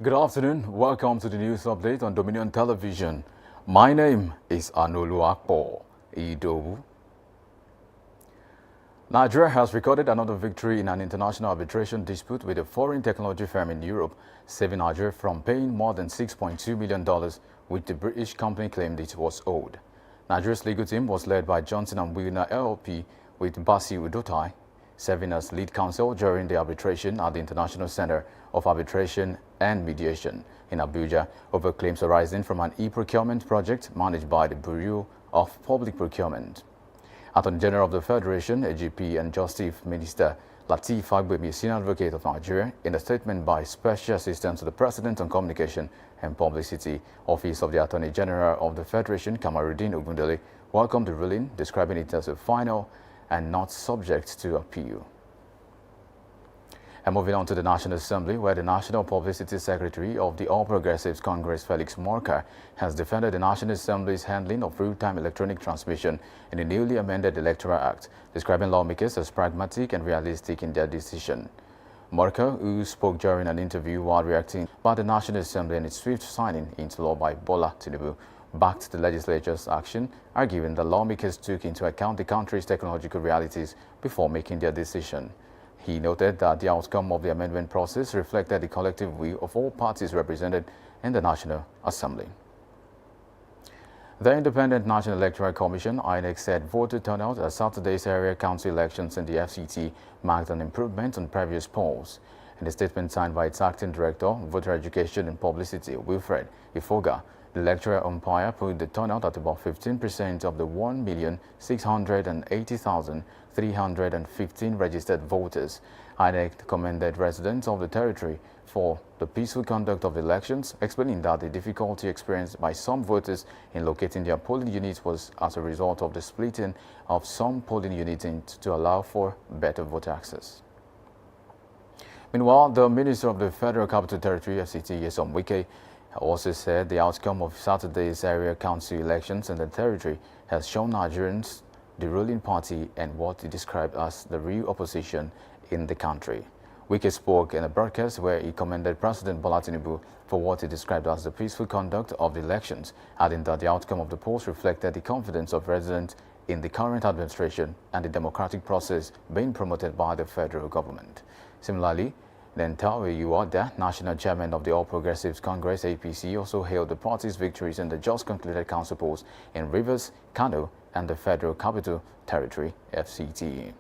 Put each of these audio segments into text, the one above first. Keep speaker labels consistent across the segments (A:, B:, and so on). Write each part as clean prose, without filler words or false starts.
A: Good afternoon. Welcome to the news update on Dominion Television. My name is Anoluakpo Idowu. Nigeria has recorded another victory in an international arbitration dispute with a foreign technology firm in Europe, saving Nigeria from paying more than $6.2 million, which the British company claimed it was owed. Nigeria's legal team was led by Johnson & Wheeler LLP, with Basi Udotai serving as lead counsel during the arbitration at the International Center of Arbitration and Mediation in Abuja over claims arising from an e-procurement project managed by the Bureau of Public Procurement. Attorney General of the Federation, AGP, and Justice Minister Lateef Fagbemi, senior advocate of Nigeria, in a statement by Special Assistant to the President on Communication and Publicity, Office of the Attorney General of the Federation, Kamaruddin Ogundele, welcomed the ruling, describing it as a final and not subject to appeal. And moving on to the National Assembly, where the National Publicity Secretary of the All Progressives Congress, Felix Morka, has defended the National Assembly's handling of real-time electronic transmission in the newly amended Electoral Act, describing lawmakers as pragmatic and realistic in their decision. Morka, who spoke during an interview while reacting by the National Assembly and its swift signing into law by Bola Tinubu, backed the legislature's action, arguing that lawmakers took into account the country's technological realities before making their decision. He noted that the outcome of the amendment process reflected the collective will of all parties represented in the National Assembly. The Independent National Electoral Commission, INEC, said voter turnout at Saturday's area council elections in the FCT marked an improvement on previous polls. In a statement signed by its acting director, Voter Education and Publicity, Wilfred Ifoga, the electoral umpire put the turnout at about 15% of the 1,680,315 registered voters. INEC commended residents of the territory for the peaceful conduct of the elections, explaining that the difficulty experienced by some voters in locating their polling units was as a result of the splitting of some polling units to allow for better voter access. Meanwhile, the Minister of the Federal Capital Territory, FCT, Nyesom Wike, also said the outcome of Saturday's area council elections in the territory has shown Nigerians the ruling party and what he described as the real opposition in the country. Wike spoke in a broadcast where he commended President Bola Tinubu for what he described as the peaceful conduct of the elections, adding that the outcome of the polls reflected the confidence of residents in the current administration and the democratic process being promoted by the federal government. Similarly, Nentawe Yuada, national chairman of the All Progressives Congress (APC), also hailed the party's victories in the just concluded council polls in Rivers, Kano, and the Federal Capital Territory (FCT).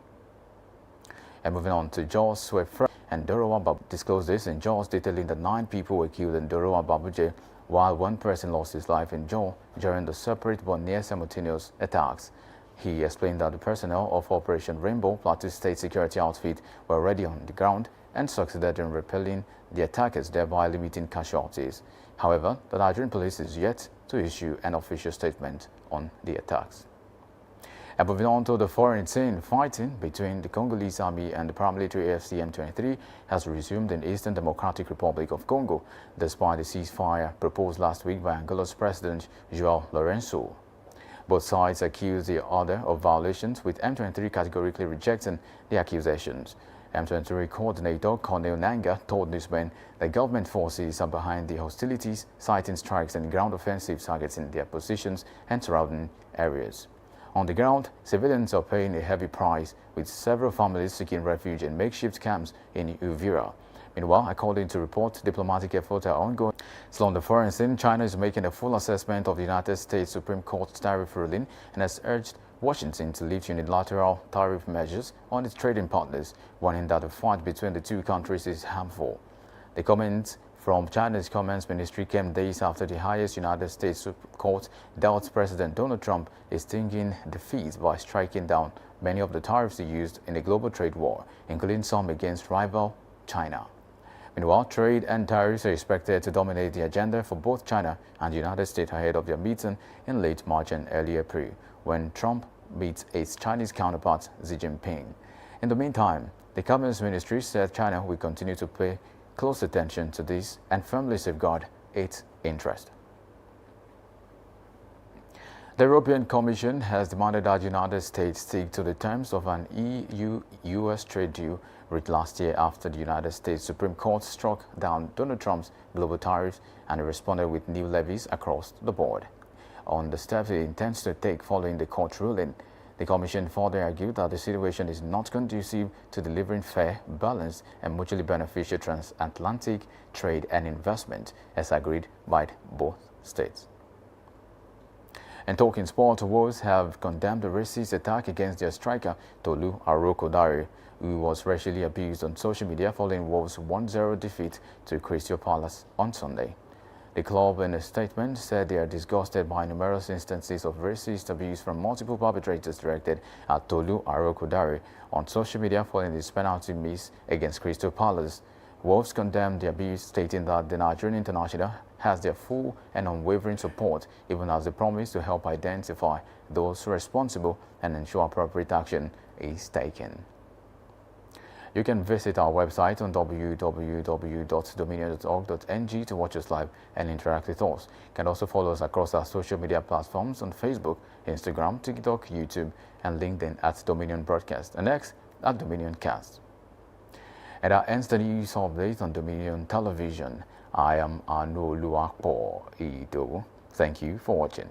A: And moving on to Jos, where and Dorowa Babu disclosed this in Jos, detailing that 9 people were killed in Dorowa Babuje, while 1 person lost his life in Jos during the separate but near simultaneous attacks. He explained that the personnel of Operation Rainbow, Plateau State Security Outfit, were already on the ground and succeeded in repelling the attackers, thereby limiting casualties. However, the Nigerian police is yet to issue an official statement on the attacks. And moving on to the foreign scene, fighting between the Congolese army and the paramilitary AFC M23 has resumed in Eastern Democratic Republic of Congo, despite the ceasefire proposed last week by Angola's President João Lourenço. Both sides accuse the other of violations, with M23 categorically rejecting the accusations. M23 coordinator Cornel Nanga told newsmen that government forces are behind the hostilities, citing strikes and ground offensive targeting their positions and surrounding areas. On the ground, civilians are paying a heavy price, with several families seeking refuge in makeshift camps in Uvira. Meanwhile, according to reports, diplomatic efforts are ongoing. Still on the foreign scene, China is making a full assessment of the United States Supreme Court's tariff ruling and has urged Washington to lift unilateral tariff measures on its trading partners, warning that the fight between the two countries is harmful. The comments from China's Commerce Ministry came days after the highest United States Supreme Court dealt President Donald Trump a stinging defeat by striking down many of the tariffs he used in a global trade war, including some against rival China. Meanwhile, trade and tariffs are expected to dominate the agenda for both China and the United States ahead of their meeting in late March and early April, when Trump meets its Chinese counterpart Xi Jinping. In the meantime, the Commerce Ministry said China will continue to pay close attention to this and firmly safeguard its interest. The European Commission has demanded that the United States stick to the terms of an EU-US trade deal reached last year after the United States Supreme Court struck down Donald Trump's global tariffs and responded with new levies across the board. On the steps it intends to take following the court ruling, the Commission further argued that the situation is not conducive to delivering fair, balanced, and mutually beneficial transatlantic trade and investment, as agreed by both states. And talking sport, Wolves have condemned the racist attack against their striker Tolu Arokodare, who was racially abused on social media following Wolves' 1-0 defeat to Crystal Palace on Sunday. The club, in a statement, said they are disgusted by numerous instances of racist abuse from multiple perpetrators directed at Tolu Arokodare on social media following his penalty miss against Crystal Palace. Wolves condemned the abuse, stating that the Nigerian international has their full and unwavering support, even as they promise to help identify those responsible and ensure appropriate action is taken. You can visit our website on www.dominion.org.ng to watch us live and interact with us. You can also follow us across our social media platforms on Facebook, Instagram, TikTok, YouTube, and LinkedIn at Dominion Broadcast, and X at Dominion Cast. And that ends the news update on Dominion Television. I am Anu Luakpo Ido. Thank you for watching.